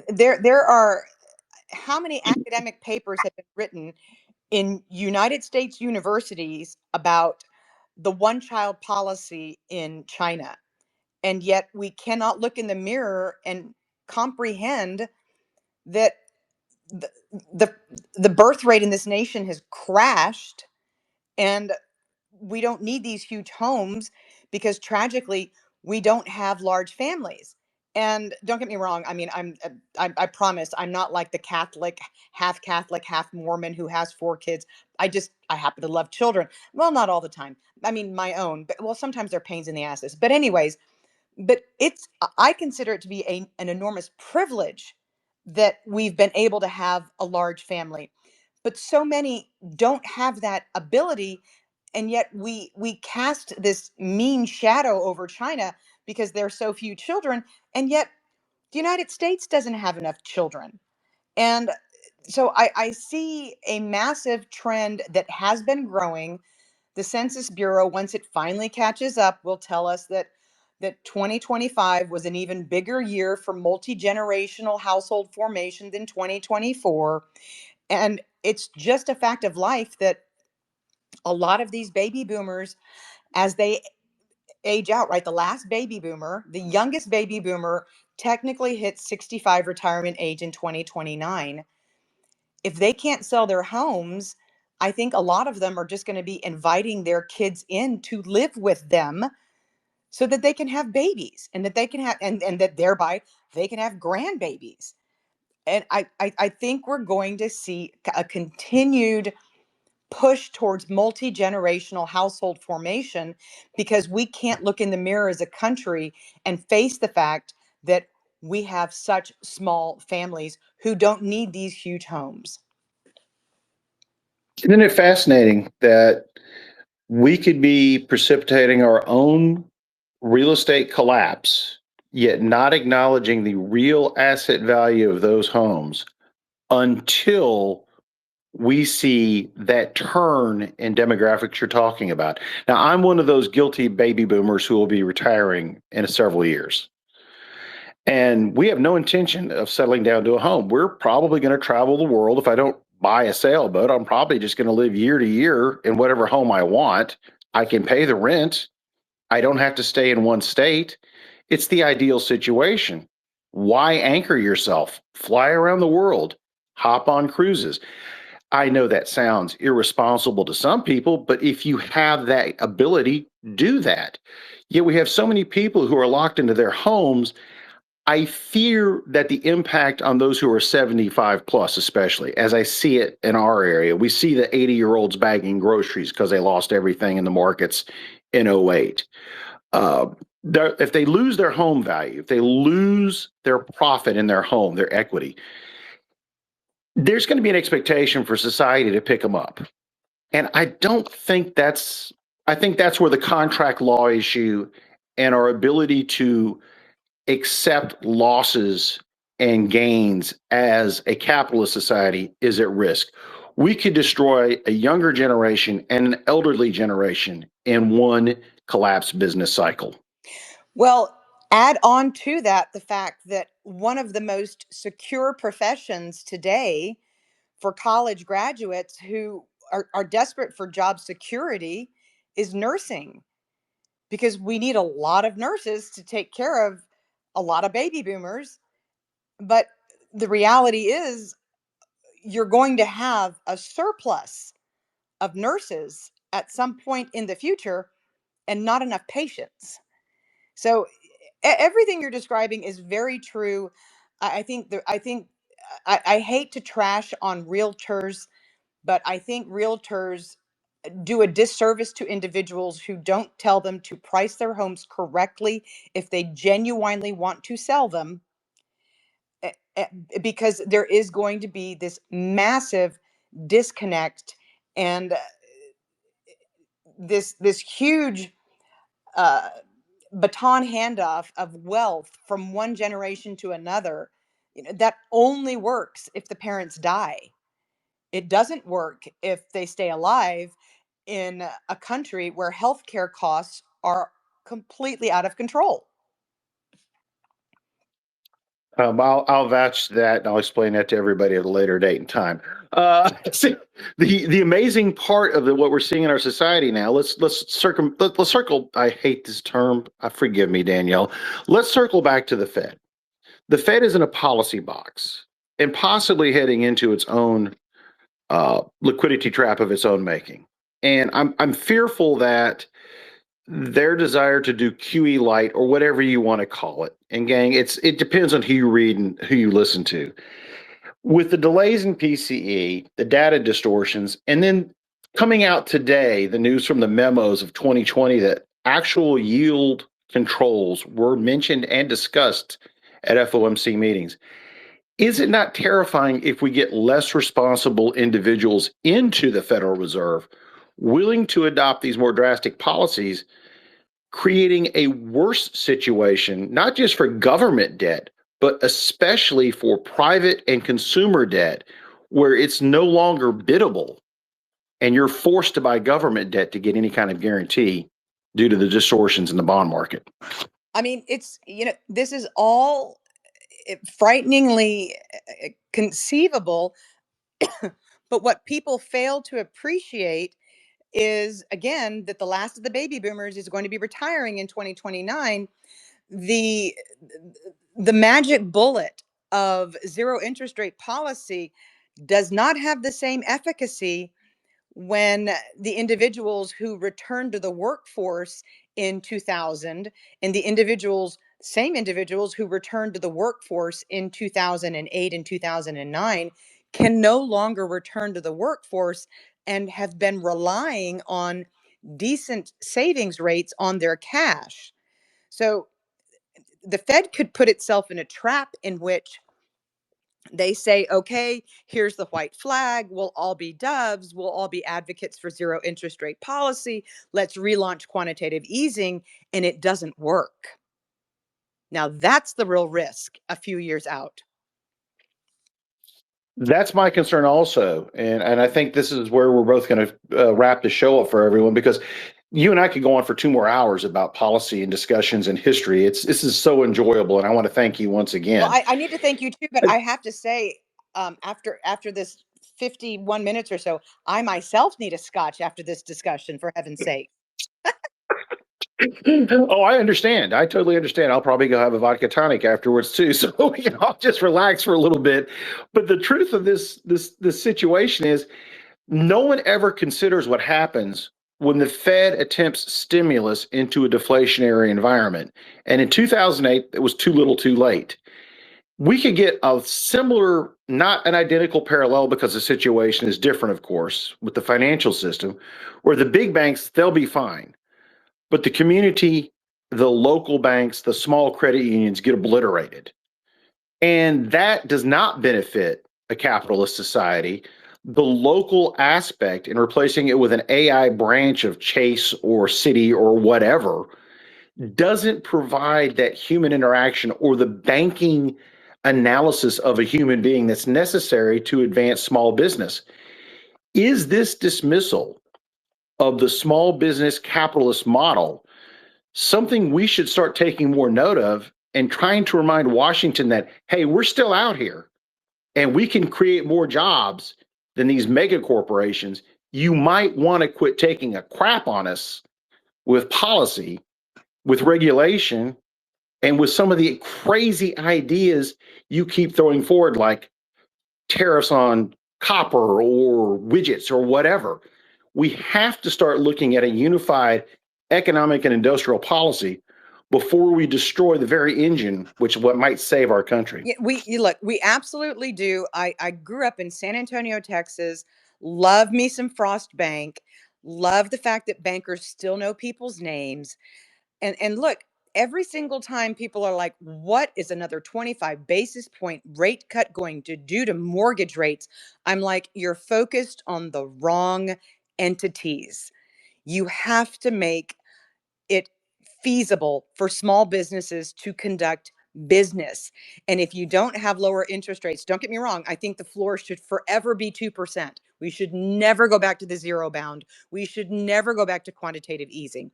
there are, how many academic papers have been written in United States universities about the one-child policy in China And yet we cannot look in the mirror and comprehend that the, the, the birth rate in this nation has crashed, and we don't need these huge homes because tragically we don't have large families. And don't get me wrong, I mean, I promise I'm not like the Catholic, half Mormon who has 4 kids. I happen to love children. Well, not all the time. I mean, my own, but well, sometimes they're pains in the asses. But anyways, but I consider it to be an enormous privilege that we've been able to have a large family. But so many don't have that ability, and yet we cast this mean shadow over China because there are so few children, and yet the United States doesn't have enough children. And so I see a massive trend that has been growing. The Census Bureau, once it finally catches up, will tell us that 2025 was an even bigger year for multi-generational household formation than 2024. And it's just a fact of life that a lot of these baby boomers, as they age out, right? The last baby boomer, the youngest baby boomer, technically hits 65 retirement age in 2029. If they can't sell their homes, I think a lot of them are just going to be inviting their kids in to live with them so that they can have babies, and that they can have, and that thereby they can have grandbabies. And I think we're going to see a continued push towards multi-generational household formation because we can't look in the mirror as a country and face the fact that we have such small families who don't need these huge homes. Isn't it fascinating that we could be precipitating our own real estate collapse, yet not acknowledging the real asset value of those homes until we see that turn in demographics you're talking about? Now, I'm one of those guilty baby boomers who will be retiring in several years. And we have no intention of settling down to a home. We're probably going to travel the world. If I don't buy a sailboat, I'm probably just going to live year to year in whatever home I want. I can pay the rent. I don't have to stay in one state. It's the ideal situation. Why anchor yourself? Fly around the world, hop on cruises. I know that sounds irresponsible to some people, but if you have that ability, do that. Yet we have so many people who are locked into their homes. I fear that the impact on those who are 75 plus, especially as I see it in our area, we see the 80-year-olds bagging groceries because they lost everything in the markets in '08. If they lose their home value, if they lose their profit in their home, their equity, there's going to be an expectation for society to pick them up. And I think that's where the contract law issue and our ability to accept losses and gains as a capitalist society is at risk. We could destroy a younger generation and an elderly generation in one collapsed business cycle. Well, add on to that the fact that one of the most secure professions today for college graduates who are desperate for job security is nursing, because we need a lot of nurses to take care of a lot of baby boomers. But the reality is, you're going to have a surplus of nurses at some point in the future and not enough patients. So everything you're describing is very true. I hate to trash on realtors, but I think realtors do a disservice to individuals who don't tell them to price their homes correctly if they genuinely want to sell them, because there is going to be this massive disconnect, and this huge uh, baton handoff of wealth from one generation to another. That only works if the parents die. It doesn't work if they stay alive in a country where healthcare costs are completely out of control. I'll vouch that, and I'll explain that to everybody at a later date and time. See, the amazing part of what we're seeing in our society now. Let's circle. I hate this term. Forgive me, Danielle. Let's circle back to the Fed. The Fed is in a policy box and possibly heading into its own liquidity trap of its own making. And I'm fearful that their desire to do QE light or whatever you want to call it. And gang, it depends on who you read and who you listen to. With the delays in PCE, the data distortions, and then coming out today, the news from the memos of 2020 that actual yield controls were mentioned and discussed at FOMC meetings. Is it not terrifying if we get less responsible individuals into the Federal Reserve willing to adopt these more drastic policies, creating a worse situation, not just for government debt, but especially for private and consumer debt, where it's no longer biddable and you're forced to buy government debt to get any kind of guarantee due to the distortions in the bond market? I mean, this is all frighteningly conceivable, but what people fail to appreciate is, again, that the last of the baby boomers is going to be retiring in 2029. The magic bullet of zero interest rate policy does not have the same efficacy when the individuals who returned to the workforce in 2000 and the same individuals who returned to the workforce in 2008 and 2009 can no longer return to the workforce and have been relying on decent savings rates on their cash. So the Fed could put itself in a trap in which they say, okay, here's the white flag. We'll all be doves. We'll all be advocates for zero interest rate policy. Let's relaunch quantitative easing. And it doesn't work. Now, that's the real risk a few years out. That's my concern also. And I think this is where we're both going to wrap the show up for everyone, because you and I could go on for 2 more hours about policy and discussions and history. This is so enjoyable, and I want to thank you once again. Well, I need to thank you too, but I have to say, after this 51 minutes or so, I myself need a scotch after this discussion, for heaven's sake. Oh, I understand. I totally understand. I'll probably go have a vodka tonic afterwards too, so we can all just relax for a little bit. But the truth of this situation is, no one ever considers what happens when the Fed attempts stimulus into a deflationary environment. And in 2008, it was too little, too late. We could get a similar, not an identical parallel, because the situation is different, of course, with the financial system, where the big banks, they'll be fine. But the community, the local banks, the small credit unions get obliterated. And that does not benefit a capitalist society. The local aspect, and replacing it with an AI branch of Chase or Citi or whatever, doesn't provide that human interaction or the banking analysis of a human being that's necessary to advance small business. Is this dismissal of the small business capitalist model something we should start taking more note of and trying to remind Washington that, hey, we're still out here and we can create more jobs than these mega corporations? You might want to quit taking a crap on us with policy, with regulation, and with some of the crazy ideas you keep throwing forward, like tariffs on copper or widgets or whatever. We have to start looking at a unified economic and industrial policy before we destroy the very engine, which is what might save our country. Yeah, we absolutely do. I grew up in San Antonio, Texas. Love me some Frost Bank. Love the fact that bankers still know people's names. And look, every single time people are like, what is another 25 basis point rate cut going to do to mortgage rates? I'm like, you're focused on the wrong entities. You have to make it feasible for small businesses to conduct business. And if you don't have lower interest rates, don't get me wrong, I think the floor should forever be 2%. We should never go back to the zero bound. We should never go back to quantitative easing.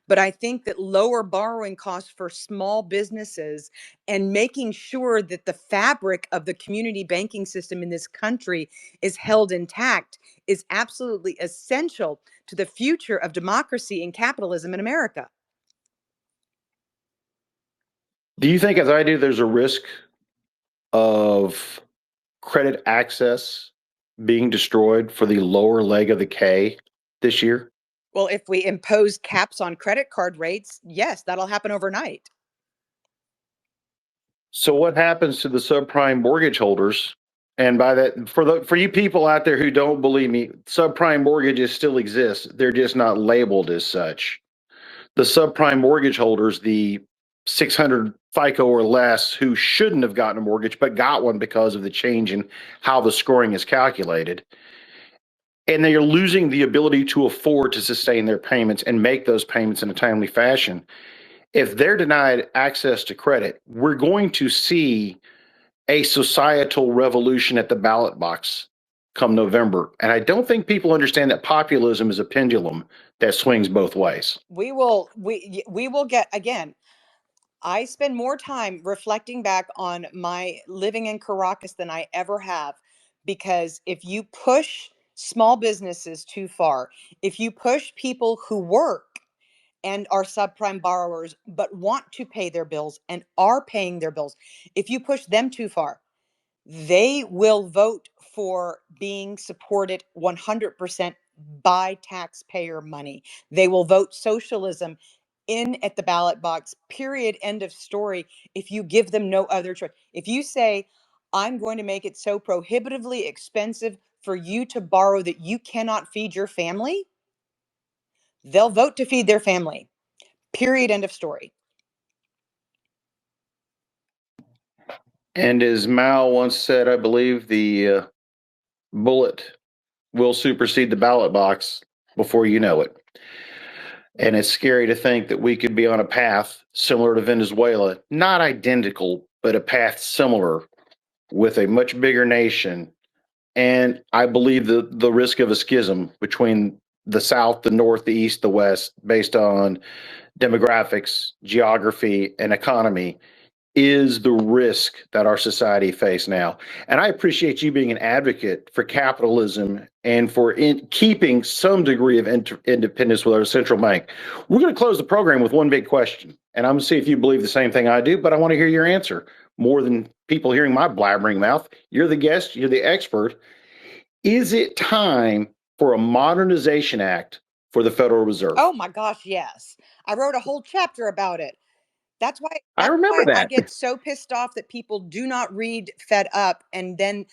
But I think that lower borrowing costs for small businesses and making sure that the fabric of the community banking system in this country is held intact is absolutely essential to the future of democracy and capitalism in America. Do you think, as I do, there's a risk of credit access being destroyed for the lower leg of the K this year? Well, if we impose caps on credit card rates, yes, that'll happen overnight. So what happens to the subprime mortgage holders? And by that, for you people out there who don't believe me, subprime mortgages still exist. They're just not labeled as such. The subprime mortgage holders, the 600 FICO or less, who shouldn't have gotten a mortgage but got one because of the change in how the scoring is calculated, and they are losing the ability to afford to sustain their payments and make those payments in a timely fashion. If they're denied access to credit, we're going to see a societal revolution at the ballot box come November. And I don't think people understand that populism is a pendulum that swings both ways. We will get, again, I spend more time reflecting back on my living in Caracas than I ever have, because if you push small businesses too far, if you push people who work and are subprime borrowers but want to pay their bills and are paying their bills, if you push them too far, they will vote for being supported 100% by taxpayer money. They will vote socialism in at the ballot box, period, end of story, if you give them no other choice. If you say, I'm going to make it so prohibitively expensive for you to borrow that you cannot feed your family, they'll vote to feed their family, period, end of story. And as Mao once said, I believe the bullet will supersede the ballot box before you know it. And it's scary to think that we could be on a path similar to Venezuela, not identical, but a path similar with a much bigger nation. And I believe the risk of a schism between the South, the North, the East, the West, based on demographics, geography, and economy, is the risk that our society face now. And I appreciate you being an advocate for capitalism and for keeping some degree of independence with our central bank. We're going to close the program with one big question, and I'm going to see if you believe the same thing I do, but I want to hear your answer more than people hearing my blabbering mouth. You're the guest, you're the expert. Is it time for a modernization act for the Federal Reserve? Oh my gosh, yes. I wrote a whole chapter about it. That's why I remember that. I get so pissed off that people do not read Fed Up and then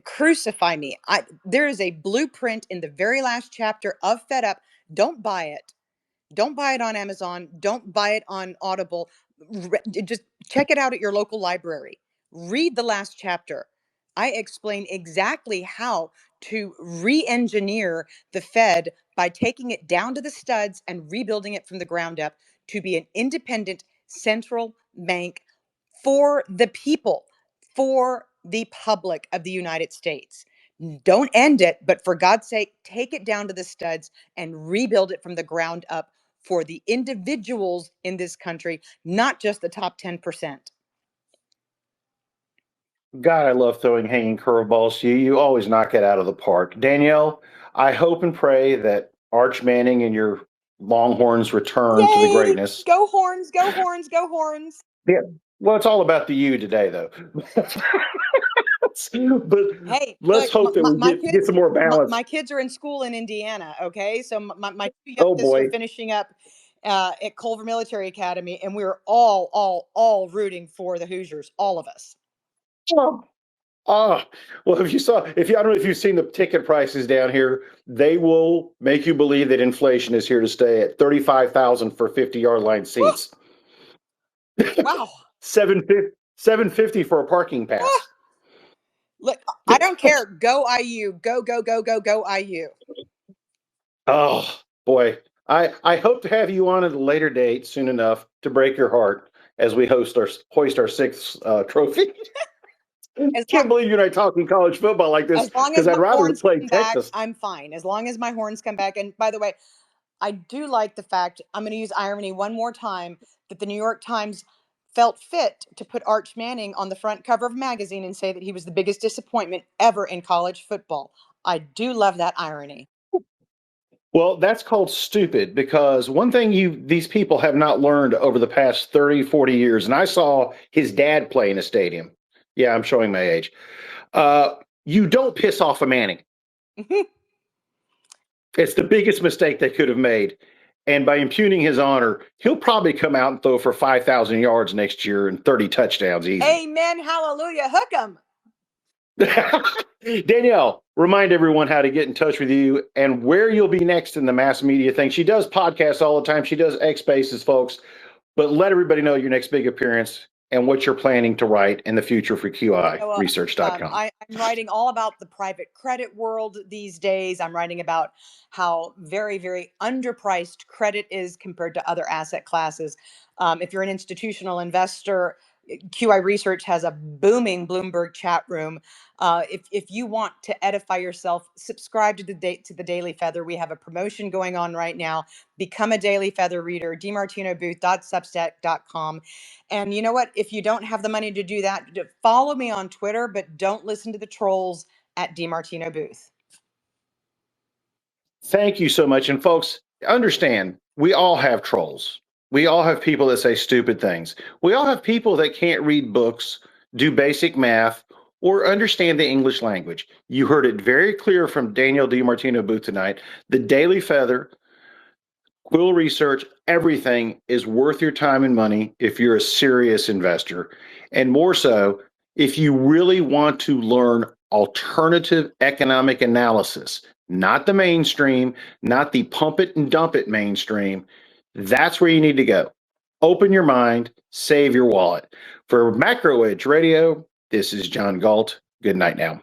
crucify me. There is a blueprint in the very last chapter of Fed Up. Don't buy it. Don't buy it on Amazon. Don't buy it on Audible. Just check it out at your local library. Read the last chapter. I explain exactly how to re-engineer the Fed by taking it down to the studs and rebuilding it from the ground up to be an independent central bank for the people, for the public of the United States. Don't end it, but for God's sake, take it down to the studs and rebuild it from the ground up for the individuals in this country, not just the top 10%. God, I love throwing hanging curveballs to you. You always knock it out of the park. Danielle, I hope and pray that Arch Manning and your Longhorns return to the greatness. Go Horns, go Horns, go Horns. Yeah. Well, it's all about the U today, though. But hey, let's hope that we get some more balance. My kids are in school in Indiana, okay? So my two youngest are finishing up at Culver Military Academy, and we're all rooting for the Hoosiers, all of us. Well, I don't know if you've seen the ticket prices down here, they will make you believe that inflation is here to stay at $35,000 for 50-yard line seats. Wow. $750 for a parking pass. Look, I don't care. Go IU. Go IU. Oh, boy. I hope to have you on at a later date soon enough to break your heart as we hoist our sixth trophy. I can't believe you're not talking college football like this, because I'd rather play Texas. I'm fine. As long as my Horns come back. And by the way, I do like the fact, I'm going to use irony one more time, that the New York Times felt fit to put Arch Manning on the front cover of a magazine and say that he was the biggest disappointment ever in college football. I do love that irony. Well, that's called stupid, because one thing these people have not learned over the past 30, 40 years, and I saw his dad play in a stadium. Yeah, I'm showing my age. You don't piss off a Manning. It's the biggest mistake they could have made. And by impugning his honor, he'll probably come out and throw for 5,000 yards next year and 30 touchdowns easy. Amen. Hallelujah. Hook 'em. Danielle, remind everyone how to get in touch with you and where you'll be next in the mass media thing. She does podcasts all the time. She does X Spaces, folks. But let everybody know your next big appearance and what you're planning to write in the future for QIResearch.com. I'm writing all about the private credit world these days. I'm writing about how very, very underpriced credit is compared to other asset classes. If you're an institutional investor, QI Research has a booming Bloomberg chat room. If you want to edify yourself, subscribe to the Daily Feather. We have a promotion going on right now. Become a Daily Feather reader. DiMartinoBooth.substack.com. And you know what? If you don't have the money to do that, follow me on Twitter, but don't listen to the trolls at DiMartino Booth. Thank you so much. And folks, understand, we all have trolls. We all have people that say stupid things. We all have people that can't read books, do basic math, or understand the English language. You heard it very clear from Danielle DiMartino Booth tonight. The Daily Feather, QI Research, everything is worth your time and money if you're a serious investor. And more so, if you really want to learn alternative economic analysis, not the mainstream, not the pump it and dump it mainstream. That's where you need to go. Open your mind, save your wallet. For MacroEdge Radio, this is John Galt. Good night now.